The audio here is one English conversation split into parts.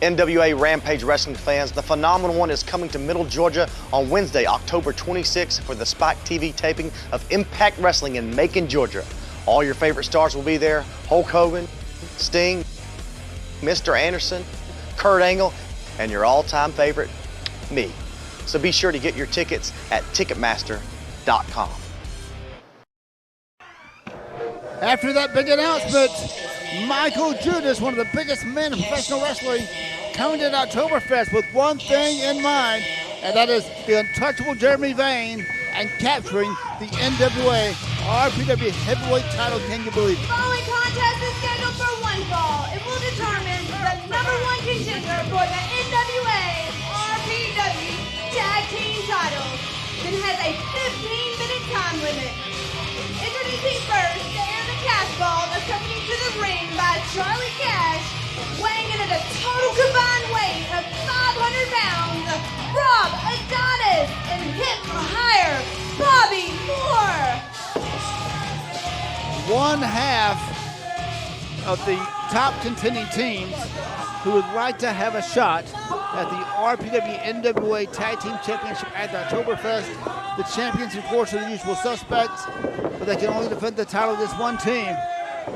NWA Rampage Wrestling fans, the phenomenal one is coming to Middle Georgia on Wednesday, October 26th for the Spike TV taping of Impact Wrestling in Macon, Georgia. All your favorite stars will be there: Hulk Hogan, Sting, Mr. Anderson, Kurt Angle, and your all-time favorite, me. So be sure to get your tickets at Ticketmaster.com. After that big announcement, Michael Judas, one of the biggest men in professional wrestling, coming to Oktoberfest with one thing in mind, and that is the untouchable Jeremy Vane and capturing the NWA RPW heavyweight title. Can you believe it? The following contest is scheduled for one fall. It will determine the #1 contender for the NWA RPW Tag Team titles. It has a 15-minute time limit. Introducing first, Cash Ball, accompanied to the ring by Charlie Cash, weighing in at a total combined weight of 500 pounds, Rob Adonis, and hit for hire, Bobby Moore. One half of the top contending teams who would like to have a shot at the RPW NWA Tag Team Championship at the Oktoberfest. The champions, of course, are the usual suspects, but they can only defend the title of this one team.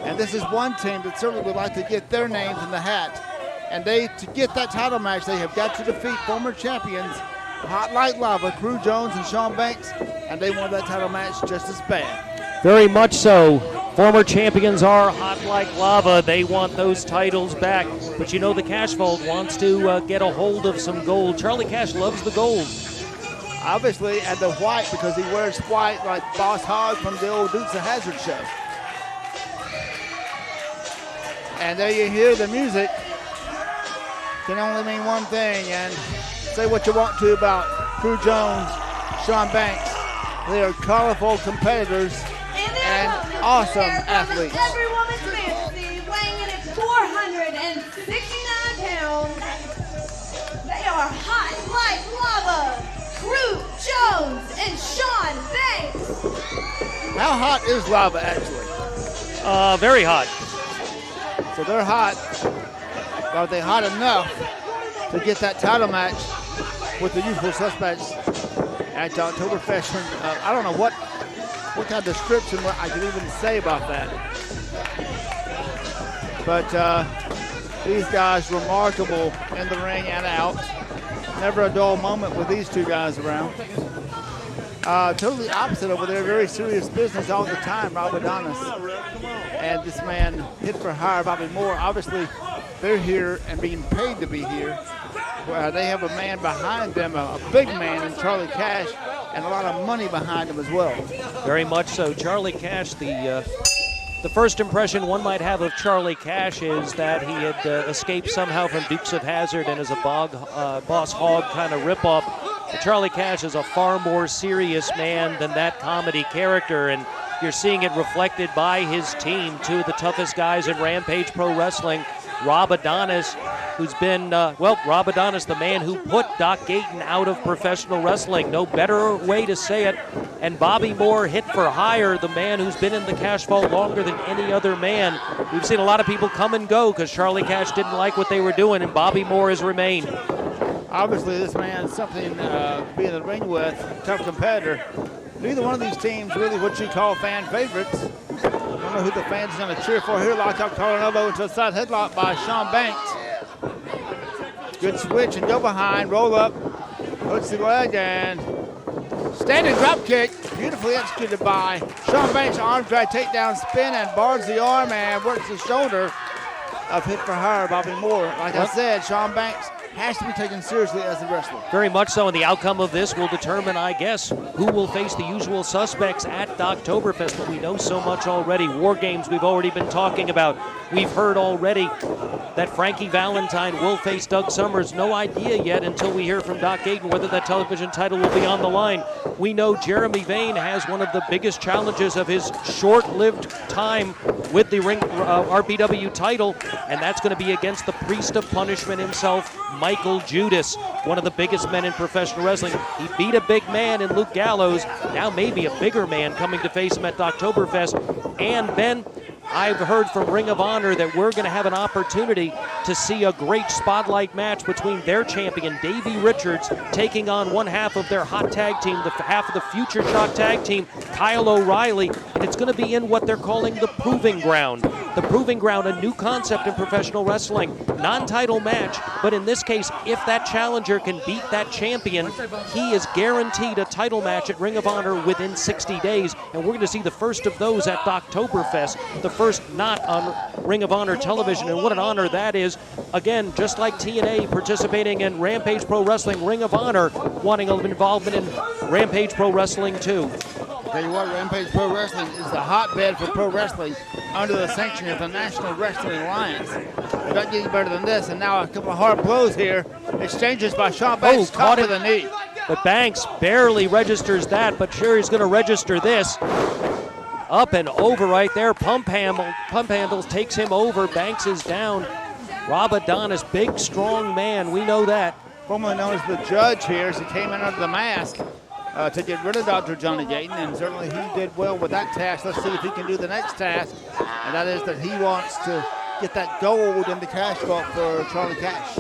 And this is one team that certainly would like to get their names in the hat. And to get that title match, they have got to defeat former champions Hot Like Lava, Crew Jones and Shawn Banks, and they won that title match just as bad. Very much so. Former champions are Hot Like Lava. They want those titles back. But you know the Cash Vault wants to get a hold of some gold. Charlie Cash loves the gold. Obviously, and the white, because he wears white like Boss Hogg from the old Dukes of Hazzard show. And there you hear the music. Can only mean one thing, and say what you want to about Crew Jones, Shawn Banks. They are colorful competitors and awesome athletes. Every woman's fantasy, weighing in at 469 pounds. They are Hot Like Lava, Crew Jones, and Shawn Banks. How hot is lava, actually? Very hot. So they're hot. Are they hot enough to get that title match with the usual suspects at Oktoberfest? I don't know what kind of description I could even say about that. But these guys remarkable in the ring and out. Never a dull moment with these two guys around. Totally opposite over there, very serious business all the time, Rob Adonis. And this man hit for hire, Bobby Moore. Obviously, they're here and being paid to be here. They have a man behind them, a big man in Charlie Cash, and a lot of money behind him as well. Very much so. Charlie Cash, the first impression one might have of Charlie Cash is that he had escaped somehow from Dukes of Hazzard and is a Boss Hogg kind of ripoff. But Charlie Cash is a far more serious man than that comedy character, and you're seeing it reflected by his team. Two of the toughest guys in Rampage Pro Wrestling. Rob Adonis, who's been, Rob Adonis, the man who put Doc Gayton out of professional wrestling. No better way to say it. And Bobby Moore, hit for hire, the man who's been in the Cash Vault longer than any other man. We've seen a lot of people come and go because Charlie Cash didn't like what they were doing, and Bobby Moore has remained. Obviously, this man's something to be in the ring with, tough competitor. Neither one of these teams really what you call fan favorites. I don't know who the fans are going to cheer for here. Lockout, collar, and elbow into a side headlock by Shawn Banks. Good switch and go behind, roll up, hooks the leg, and standing drop kick, beautifully executed by Shawn Banks. Arm drag, takedown, spin, and bars the arm and works the shoulder of hit for hire, Bobby Moore. Like I said, Shawn Banks has to be taken seriously as a wrestler. Very much so, and the outcome of this will determine, I guess, who will face the usual suspects at Oktoberfest, but we know so much already. War Games we've already been talking about. We've heard already that Frankie Valentine will face Doug Summers. No idea yet until we hear from Doc Gayton whether that television title will be on the line. We know Jeremy Vane has one of the biggest challenges of his short-lived time with the RPW title, and that's going to be against the Priest of Punishment himself, Michael Judas, one of the biggest men in professional wrestling. He beat a big man in Luke Gallows, now maybe a bigger man coming to face him at Oktoberfest. And Ben, I've heard from Ring of Honor that we're going to have an opportunity to see a great spotlight match between their champion, Davey Richards, taking on one half of their hot tag team, the half of the Future Shock tag team, Kyle O'Reilly, and it's going to be in what they're calling the Proving Ground. The Proving Ground, a new concept in professional wrestling, non-title match, but in this case, if that challenger can beat that champion, he is guaranteed a title match at Ring of Honor within 60 days, and we're going to see the first of those at Oktoberfest, the first not on Ring of Honor television, and what an honor that is. Again, just like TNA participating in Rampage Pro Wrestling, Ring of Honor wanting involvement in Rampage Pro Wrestling too. Tell you what, Rampage Pro Wrestling is the hotbed for pro wrestling under the sanction of the National Wrestling Alliance. It's not getting better than this, and now a couple of hard blows here. Exchanges by Shawn Banks, caught with a knee. But Banks barely registers that, but sure he's going to register this. Up and over right there. Pump handles takes him over. Banks is down. Rob Adonis, big, strong man. We know that. Formerly known as the Judge here, as he came in under the mask to get rid of Dr. Johnny Gayton, and certainly he did well with that task. Let's see if he can do the next task, and that is that he wants to get that gold in the cash vault for Charlie Cash.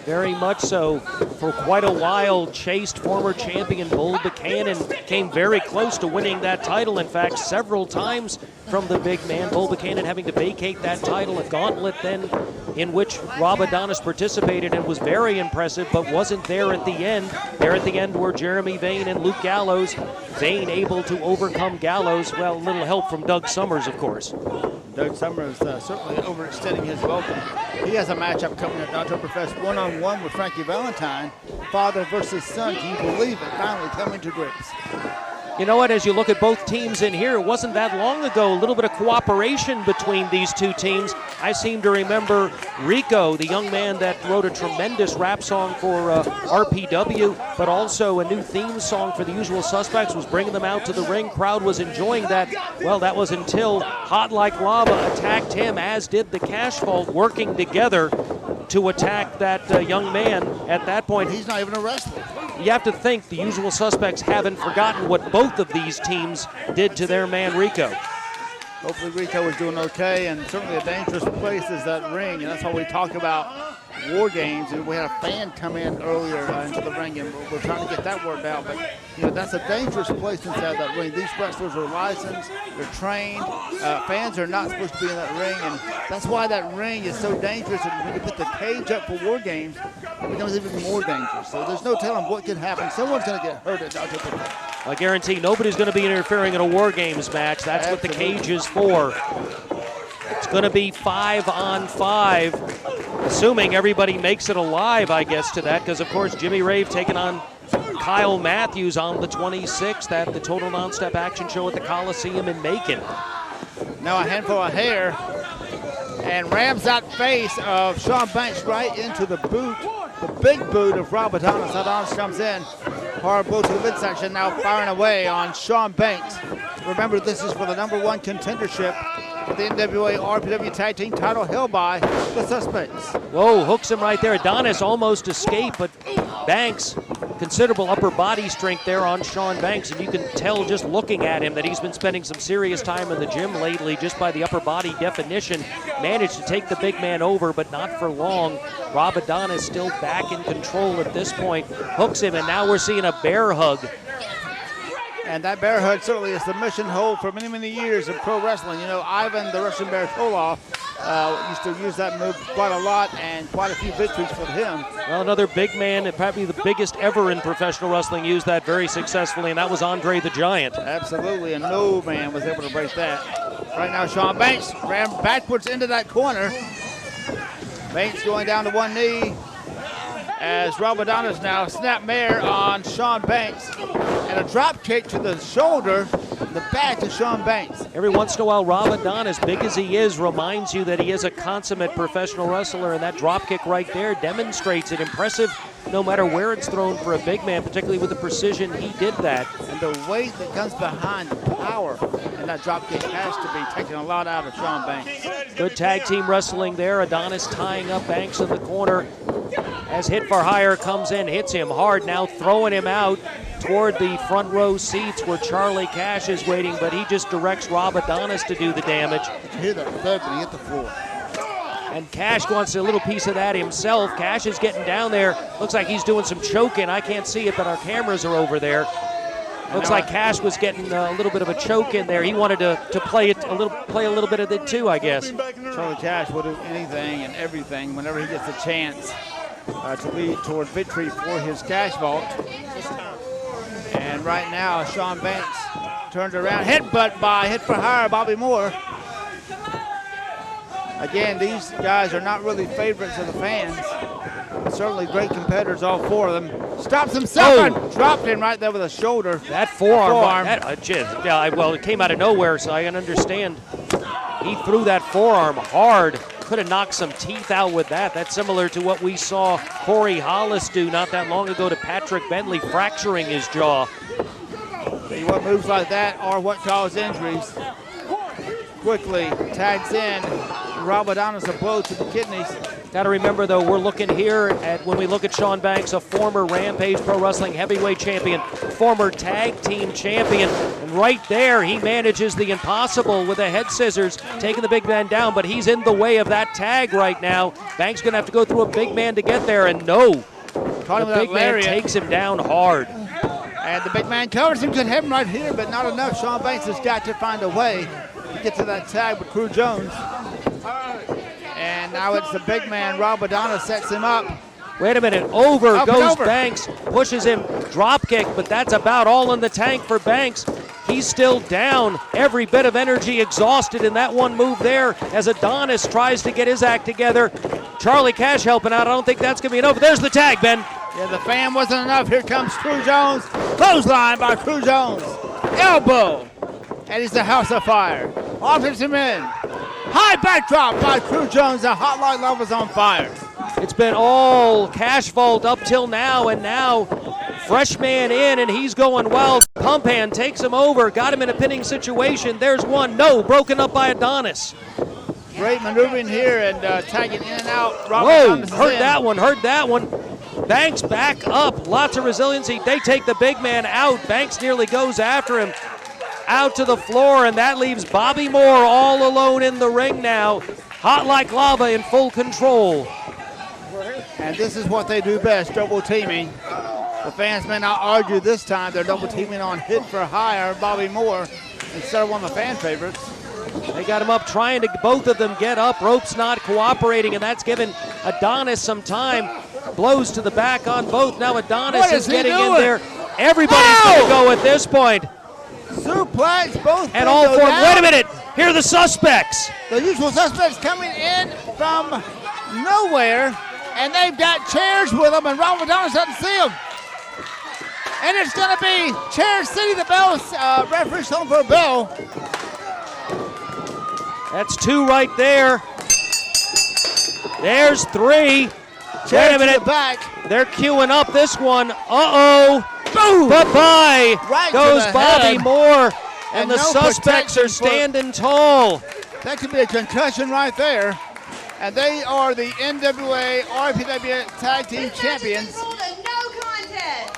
Very much so. For quite a while, chased former champion Bull Buchanan, came very close to winning that title. In fact, several times from the big man. Bull Buchanan having to vacate that title. A gauntlet then in which Rob Adonis participated and was very impressive, but wasn't there at the end. There at the end were Jeremy Vane and Luke Gallows. Vane able to overcome Gallows. Well, a little help from Doug Summers, of course. Doug Summers certainly overextending his welcome. He has a matchup coming at Oktoberfest one-on-one with Frankie Valentine. Father versus son, can you believe it? Finally coming to grips. You know what, as you look at both teams in here, it wasn't that long ago, a little bit of cooperation between these two teams. I seem to remember Rico, the young man that wrote a tremendous rap song for RPW, but also a new theme song for the Usual Suspects, was bringing them out to the ring. Crowd was enjoying that. Well, that was until Hot Like Lava attacked him, as did the Cash Vault, working together to attack that young man. At that point, he's not even a wrestler. You have to think the Usual Suspects haven't forgotten what both of these teams did to their man Rico. Hopefully Rico is doing okay, and certainly a dangerous place is that ring, and that's why we talk about war games. And we had a fan come in earlier into the ring, and we're trying to get that worked out. But you know, that's a dangerous place inside that ring. These wrestlers are licensed, they're trained. Fans are not supposed to be in that ring, and that's why that ring is so dangerous. And when you put the cage up for war games, it becomes even more dangerous. So there's no telling what could happen. Someone's going to get hurt at Oktoberfest. I guarantee nobody's going to be interfering in a War Games match. That's Absolutely. What the cage is for. It's going to be 5-on-5, assuming everybody makes it alive, I guess, to that, because, of course, Jimmy Rave taking on Kyle Matthews on the 26th at the Total Nonstop Action Show at the Coliseum in Macon. Now a handful of hair, and rams that face of Shawn Banks right into the boot, the big boot of Rob Adonis. Adonis comes in. Hard blow to the midsection, now firing away on Shawn Banks. Remember, this is for the #1 contendership for the NWA RPW Tag Team title held by the Suspects. Whoa, hooks him right there. Adonis almost escaped, but Banks, considerable upper body strength there on Shawn Banks, and you can tell just looking at him that he's been spending some serious time in the gym lately just by the upper body definition. Managed to take the big man over, but not for long. Rob Adonis still back in control at this point. Hooks him, and now we're seeing a bear hug. And that bear hug certainly is the mission hold for many, many years in pro wrestling. You know, Ivan the Russian Bear Koloff used to use that move quite a lot, and quite a few victories for him. Well, another big man, and probably the biggest ever in professional wrestling, used that very successfully, and that was Andre the Giant. Absolutely, and no man was able to break that. Right now, Shawn Banks ran backwards into that corner. Banks going down to one knee, as Rob Adonis now snapmare on Shawn Banks, and a drop kick to the shoulder, the back to Shawn Banks. Every once in a while, Rob Adonis, big as he is, reminds you that he is a consummate professional wrestler, and that drop kick right there demonstrates it. Impressive no matter where it's thrown for a big man, particularly with the precision he did that. And the weight that comes behind the power, and that drop kick has to be taking a lot out of Shawn Banks. Good tag team wrestling there. Adonis tying up Banks in the corner as Hit for Hire comes in, hits him hard, now throwing him out toward the front row seats where Charlie Cash is waiting, but he just directs Rob Adonis to do the damage. You hear that thud when he hit the floor. And Cash wants a little piece of that himself. Cash is getting down there. Looks like he's doing some choking. I can't see it, but our cameras are over there. Looks like Cash was getting a little bit of a choke in there. He wanted to play a little bit of it too, I guess. Charlie Cash will do anything and everything whenever he gets a chance to lead toward victory for his cash vault. And right now, Shawn Banks turned around, headbutt by hit for hire Bobby Moore. Again, these guys are not really favorites of the fans. Certainly great competitors, all four of them. Stops himself and dropped him right there with a shoulder. That forearm. Well, it came out of nowhere, so I can understand. He threw that forearm hard. Could have knocked some teeth out with that. That's similar to what we saw Corey Hollis do not that long ago to Patrick Bentley, fracturing his jaw. See, what moves like that are what cause injuries. Quickly tags in. Rob Adonis a blow to the kidneys. Got to remember, though, we're looking here at, when we look at Shawn Banks, a former Rampage Pro Wrestling heavyweight champion, former tag team champion, and right there he manages the impossible with the head scissors, taking the big man down, but he's in the way of that tag right now. Banks going to have to go through a big man to get there, and no, the big man takes him down hard. And the big man covers him, could have him right here, but not enough. Shawn Banks has got to find a way to get to that tag with Crew Jones. And now it's the big man, Rob Adonis, sets him up. Wait a minute, over goes Banks, pushes him, drop kick, but that's about all in the tank for Banks. He's still down, every bit of energy exhausted in that one move there as Adonis tries to get his act together. Charlie Cash helping out. I don't think that's going to be enough. There's the tag, Ben. Yeah, the fan wasn't enough. Here comes Crew Jones. Clothesline by Crew Jones. Elbow. And he's the House of Fire. Offers him in. High backdrop by Crew Jones. The Hot Light Level's on fire. It's been all Cash vault up till now, and now fresh man in, and he's going wild. Pump hand takes him over, got him in a pinning situation. There's one. No, broken up by Adonis. Great maneuvering here and tagging in and out. Whoa, heard that one. Banks back up. Lots of resiliency. They take the big man out. Banks nearly goes after him. Out to the floor, and that leaves Bobby Moore all alone in the ring now. Hot like lava in full control. And this is what they do best, double teaming. The fans may not argue this time. They're double teaming on hit for hire Bobby Moore instead of one of the fan favorites. They got him up, trying to both of them get up. Rope's not cooperating, and that's given Adonis some time. Blows to the back on both. Now Adonis is getting in there. Everybody's going to go at this point. Suplex, both. And all four. Wait a minute. Here are the suspects. The usual suspects coming in from nowhere, and they've got chairs with them, and Rob Adonis doesn't see them. And it's going to be Chair City. The bell, referee's home for a bell. That's two right there. There's three. Chair Wait a minute. to the back. They're queuing up this one. Uh-oh. Boom! Bye-bye Right goes Bobby head. Moore, and the no suspects are standing tall. That could be a concussion right there. And they are the NWA RPW Tag Team Champions. No contest.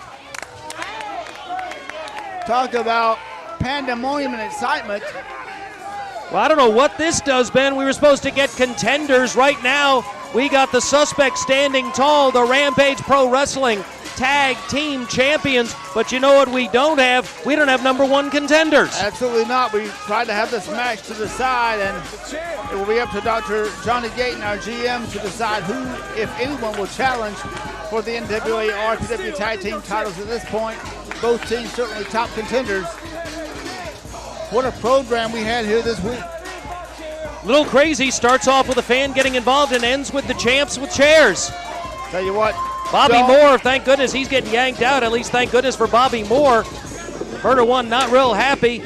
Talk about pandemonium and excitement. Well, I don't know what this does, Ben. We were supposed to get contenders. Right now, we got the suspects standing tall, the Rampage Pro Wrestling Tag Team Champions. But you know what we don't have? We don't have number one contenders. Absolutely not. We tried to have this match to decide, and it will be up to Dr. Johnny Gayton, our GM, to decide who, if anyone, will challenge for the NWA RPW Tag Team titles at this point. Both teams certainly top contenders. What a program we had here this week. Little crazy. Starts off with a fan getting involved and ends with the champs with chairs. Tell you what. Bobby Moore, thank goodness he's getting yanked out. At least thank goodness for Bobby Moore. Murder One not real happy.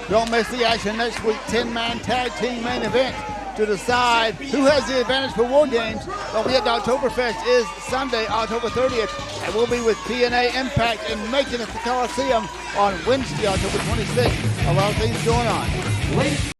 Don't miss the action next week. 10-man tag team main event to decide who has the advantage for War Games. Don't forget the Oktoberfest is Sunday, October 30th, and we'll be with TNA Impact in Macon at the Coliseum on Wednesday, October 26th. A lot of things going on.